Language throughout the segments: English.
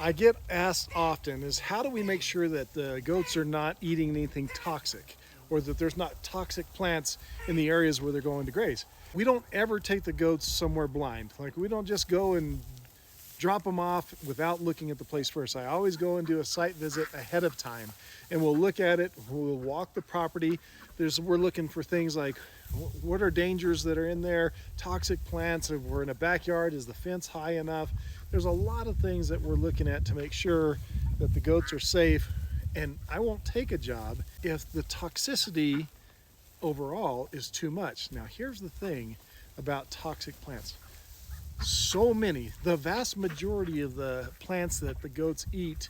I get asked often is how do we make sure that the goats are not eating anything toxic or that there's not toxic plants in the areas where they're going to graze. We don't ever take the goats somewhere blind. Like we don't just go and drop them off without looking at the place first. I always go and do a site visit ahead of time and we'll look at it, we'll walk the property. We're looking for things like what are dangers that are in there, toxic plants, if we're in a backyard, is the fence high enough? There's a lot of things that we're looking at to make sure that the goats are safe. And I won't take a job if the toxicity overall is too much. Now here's the thing about toxic plants. So many, the vast majority of the plants that the goats eat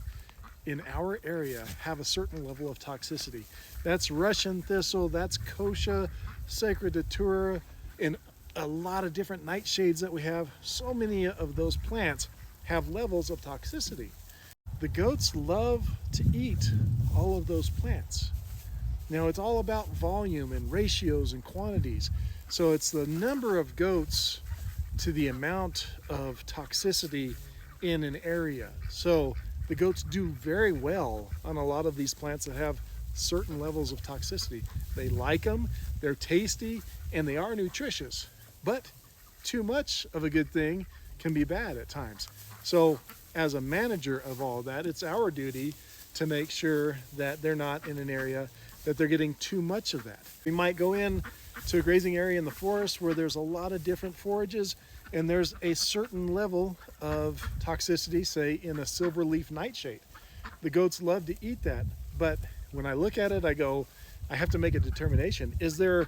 in our area have a certain level of toxicity. That's Russian thistle, that's kochia, sacred datura, and a lot of different nightshades that we have. So many of those plants have levels of toxicity. The goats love to eat all of those plants. Now it's all about volume and ratios and quantities. So it's the number of goats to the amount of toxicity in an area. So the goats do very well on a lot of these plants that have certain levels of toxicity. They like them, they're tasty, and they are nutritious. But too much of a good thing can be bad at times. So as a manager of all that, it's our duty to make sure that they're not in an area that they're getting too much of that. We might go in to a grazing area in the forest where there's a lot of different forages and there's a certain level of toxicity, say in a silverleaf nightshade. The goats love to eat that, but when I look at it, I go, I have to make a determination. Is there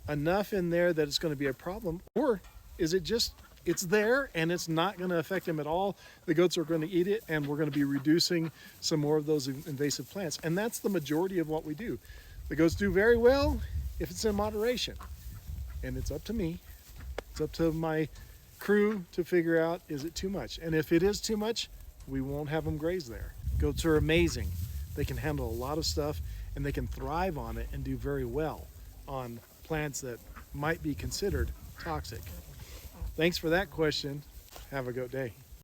enough in there that it's going to be a problem, or is it just it's there and it's not going to affect them at all? The goats are going to eat it and we're going to be reducing some more of those invasive plants. And that's the majority of what we do. The goats do very well if it's in moderation. And it's up to me, it's up to my crew to figure out, is it too much? And if it is too much, we won't have them graze there. Goats are amazing. They can handle a lot of stuff and they can thrive on it and do very well on plants that might be considered toxic. Thanks for that question. Have a good day.